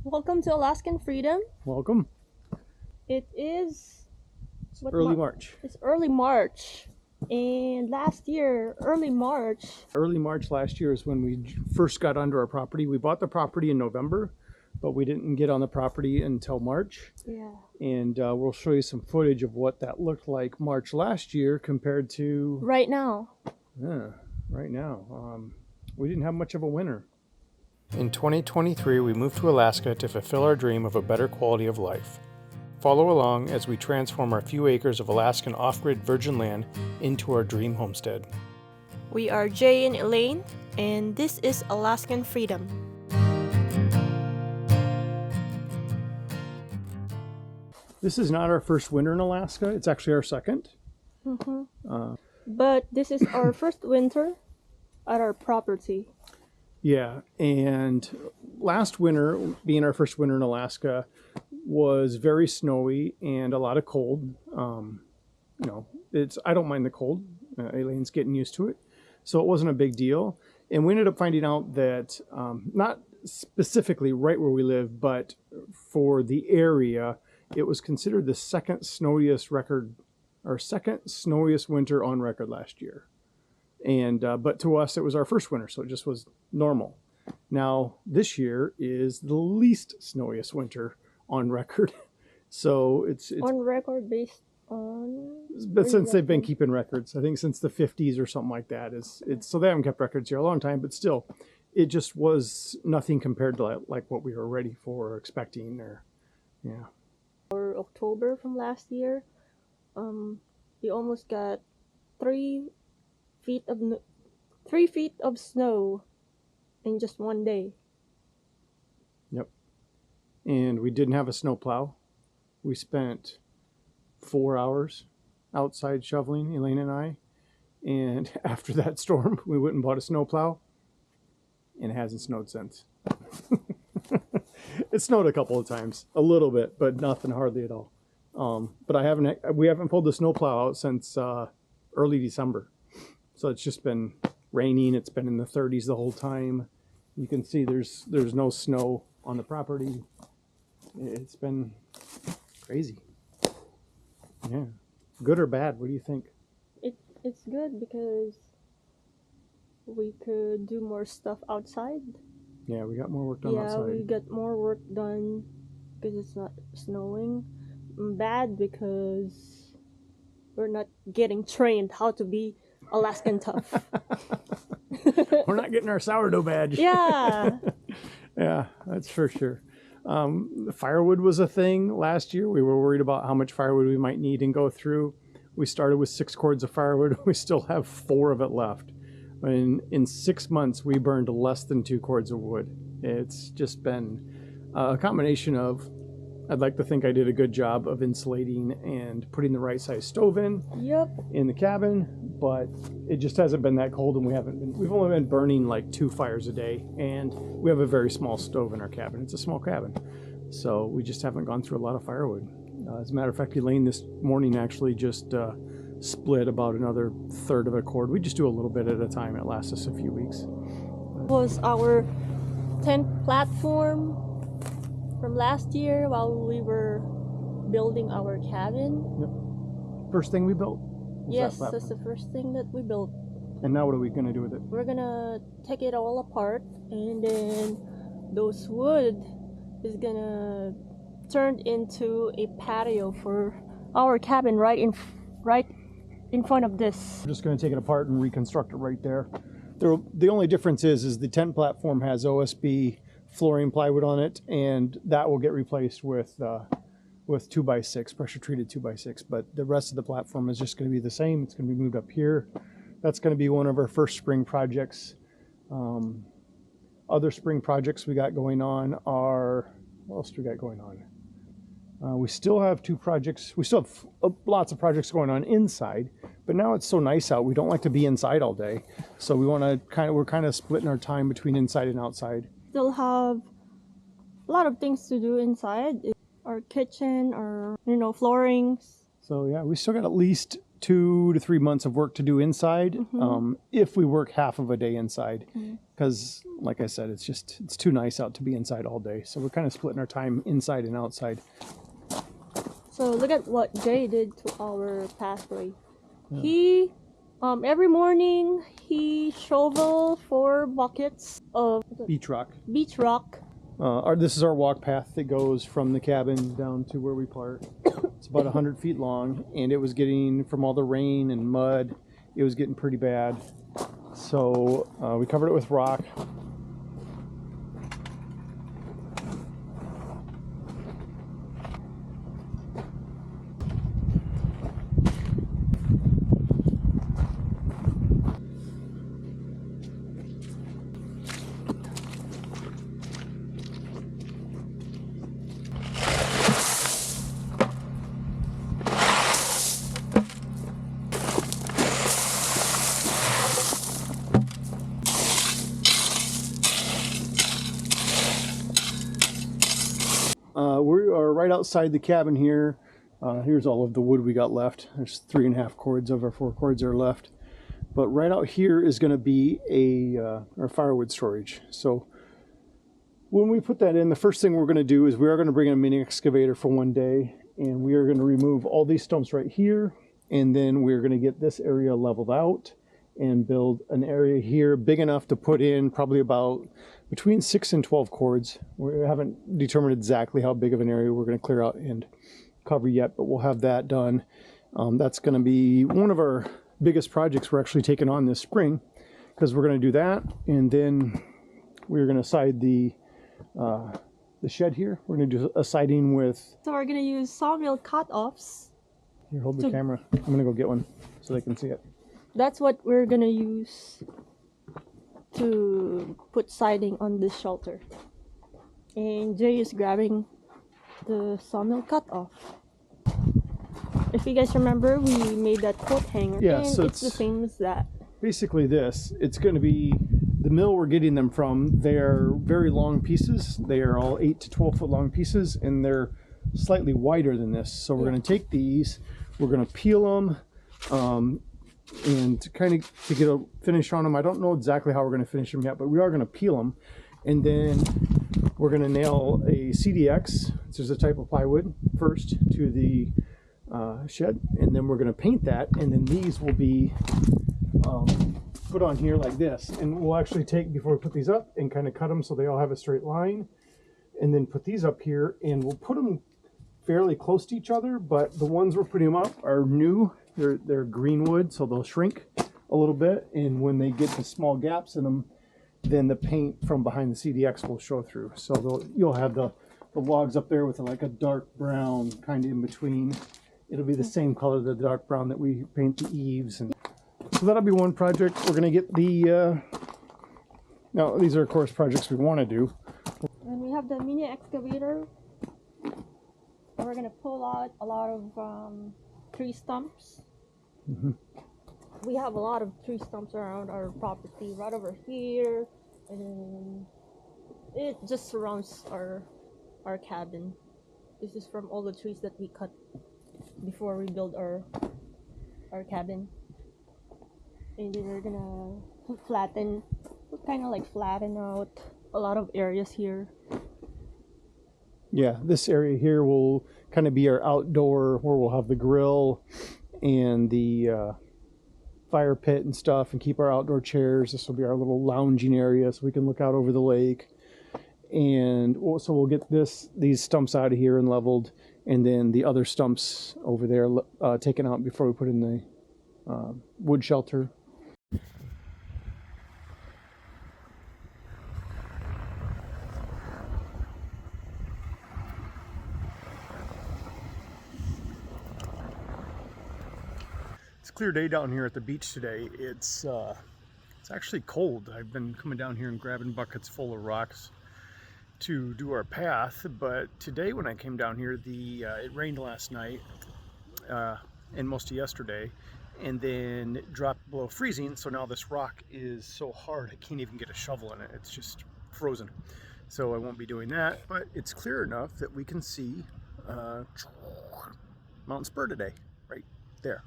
Welcome to Alaskan Freedom. Welcome. It is Early March. It's early March. And last year, early March last year is when we first got onto our property. We bought the property in November, but we didn't get on the property until March. Yeah. And we'll show you some footage of what that looked like March last year compared to right now. Yeah, right now. We didn't have much of a winter. In 2023, we moved to Alaska to fulfill our dream of a better quality of life. Follow along as we transform our few acres of Alaskan off-grid virgin land into our dream homestead. We are Jay and Elaine, and this is Alaskan Freedom. This is not our first winter in Alaska. It's actually our second. But this is our first winter at our property. Yeah, and last winter, being our first winter in Alaska, was very snowy and a lot of cold. I don't mind the cold. Elaine's getting used to it, so it wasn't a big deal. And we ended up finding out that not specifically right where we live, but for the area, it was considered the second snowiest winter on record last year. And but to us, it was our first winter, so it just was normal. Now, this year is the least snowiest winter on record. So it's on record based on... But since they've been keeping records, I think since the 50s or something like that. So they haven't kept records here a long time, but still, it just was nothing compared to like what we were ready for or expecting. Or October from last year, we almost got 3 feet of snow in just one day. Yep. And we didn't have a snow plow. We spent 4 hours outside shoveling, Elaine and I. And after that storm, we went and bought a snow plow, and it hasn't snowed since. It snowed a couple of times, a little bit, but nothing hardly at all. But we haven't pulled the snow plow out since early December. So it's just been raining. It's been in the 30s the whole time. You can see there's no snow on the property. It's been crazy. Yeah. Good or bad? What do you think? It's good because we could do more stuff outside. Yeah, we got more work done outside. Yeah, we got more work done because it's not snowing. Bad because we're not getting trained how to be Alaskan tough. We're not getting our sourdough badge. Yeah. Yeah, that's for sure. Firewood was a thing last year. We were worried about how much firewood we might need and go through. We started with 6 cords of firewood. We still have 4 of it left. In 6 months, we burned less than 2 cords of wood. It's just been a combination of, I'd like to think I did a good job of insulating and putting the right size stove in the cabin, but it just hasn't been that cold, and we've only been burning like 2 fires a day, and we have a very small stove in our cabin. It's a small cabin, so we just haven't gone through a lot of firewood. As a matter of fact, Elaine this morning actually just split about another third of a cord. We just do a little bit at a time. It lasts us a few weeks. It was our tent platform from last year while we were building our cabin. Yep. First thing we built. Yes, that's the first thing that we built. And now what are we going to do with it? We're going to take it all apart, and then those wood is going to turn into a patio for our cabin right in front of this. We're just going to take it apart and reconstruct it right there. The only difference is the tent platform has OSB flooring plywood on it, and that will get replaced with 2x6, pressure treated 2x6. But the rest of the platform is just going to be the same. It's going to be moved up here. That's going to be one of our first spring projects. Other spring projects we got going on are, what else do we got going on? We still have 2 projects. We still have lots of projects going on inside, but now it's so nice out. We don't like to be inside all day, so we're kind of splitting our time between inside and outside. Still have a lot of things to do inside. Our kitchen, our floorings. So yeah, we still got at least 2 to 3 months of work to do inside, if we work half of a day inside. Because, like I said, it's too nice out to be inside all day. So we're kind of splitting our time inside and outside. So look at what Jay did to our pathway. He, every morning, he shoveled 4 buckets of Beach rock. beach rock. This is our walk path that goes from the cabin down to where we park. It's about 100 feet long, and it was getting, from all the rain and mud, it was getting pretty bad. So we covered it with rock. We are right outside the cabin here. Here's all of the wood we got left. There's 3.5 cords of our 4 cords are left. But right out here is going to be our firewood storage. So when we put that in, the first thing we're going to do is we are going to bring in a mini excavator for one day, and we are going to remove all these stumps right here, and then we're going to get this area leveled out and build an area here big enough to put in probably about between 6 and 12 cords. We haven't determined exactly how big of an area we're going to clear out and cover yet, but we'll have that done. That's going to be one of our biggest projects we're actually taking on this spring, because we're going to do that, and then we're going to side the shed here. We're going to do a siding with... So we're going to use sawmill cut-offs. Here, hold the camera. I'm going to go get one so they can see it. That's what we're going to use to put siding on this shelter. And Jay is grabbing the sawmill cut-off. If you guys remember, we made that coat hanger, yeah, and so it's the same as that. Basically this, it's going to be the mill we're getting them from. They're very long pieces. They are all 8 to 12 foot long pieces, and they're slightly wider than this. So we're going to take these, we're going to peel them, and kind of to get a finish on them. I don't know exactly how we're going to finish them yet, but we are going to peel them, and then we're going to nail a CDX, which is a type of plywood, first to the shed, and then we're going to paint that, and then these will be put on here like this, and we'll actually take, before we put these up, and kind of cut them so they all have a straight line, and then put these up here, and we'll put them fairly close to each other, but the ones we're putting them up are new. They're green wood, so they'll shrink a little bit, and when they get the small gaps in them, then the paint from behind the CDX will show through. So you'll have the logs up there with like a dark brown kind of in between. It'll be the same color, the dark brown that we paint the eaves. And so that'll be one project. We're going to get the... now, these are, of course, projects we want to do. And we have the mini excavator. We're going to pull out a lot of tree stumps. We have a lot of tree stumps around our property, right over here, and it just surrounds our cabin. This is from all the trees that we cut before we build our cabin. And then we're gonna flatten out a lot of areas here. Yeah, this area here will kind of be our outdoor, where we'll have the grill and the fire pit and stuff, and keep our outdoor chairs. This will be our little lounging area so we can look out over the lake. And so we'll get these stumps out of here and leveled, and then the other stumps over there taken out before we put in the wood shelter. It's a clear day down here at the beach today. It's actually cold. I've been coming down here and grabbing buckets full of rocks to do our path, but today when I came down here, it rained last night and most of yesterday, and then it dropped below freezing, so now this rock is so hard I can't even get a shovel in it. It's just frozen. So I won't be doing that, but it's clear enough that we can see Mt Spurr today, right there.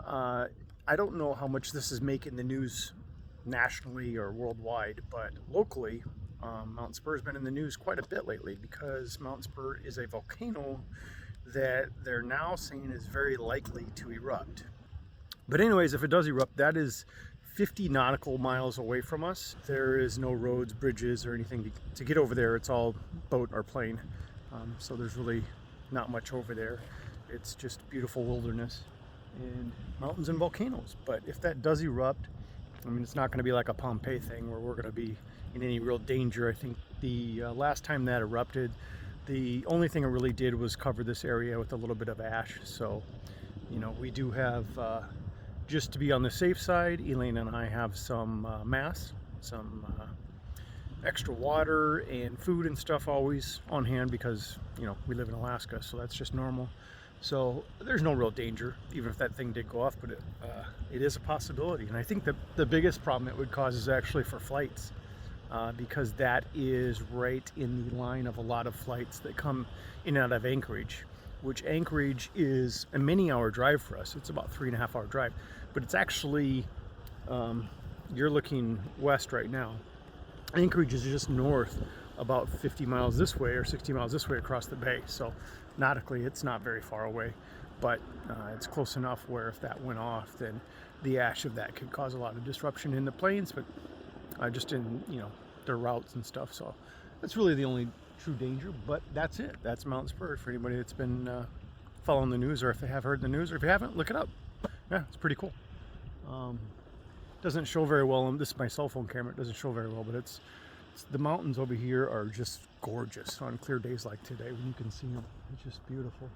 I don't know how much this is making the news nationally or worldwide, but locally, Mt Spurr has been in the news quite a bit lately because Mt Spurr is a volcano that they're now saying is very likely to erupt. But anyways, if it does erupt, that is 50 nautical miles away from us. There is no roads, bridges, or anything to get over there. It's all boat or plane. So there's really not much over there. It's just beautiful wilderness and mountains and volcanoes. But if that does erupt, I mean, it's not going to be like a Pompeii thing where we're going to be in any real danger. I think the last time that erupted, the only thing it really did was cover this area with a little bit of ash. So, you know, we do have, just to be on the safe side, Elaine and I have some masks, some extra water and food and stuff always on hand because, you know, we live in Alaska, so that's just normal. So there's no real danger, even if that thing did go off, but it is a possibility. And I think that the biggest problem it would cause is actually for flights, because that is right in the line of a lot of flights that come in and out of Anchorage, which Anchorage is a many-hour drive for us. It's about 3.5-hour drive, but it's actually, you're looking west right now. Anchorage is just north about 50 miles this way or 60 miles this way across the bay. So nautically, it's not very far away, but it's close enough where if that went off, then the ash of that could cause a lot of disruption in the planes, but just in, you know, their routes and stuff. So that's really the only true danger, but that's it. That's Mt Spurr for anybody that's been following the news, or if they have heard the news, or if you haven't, look it up. Yeah, it's pretty cool. Doesn't show very well. This is my cell phone camera. It doesn't show very well, but it's the mountains over here are just gorgeous on clear days like today when you can see them. It's just beautiful.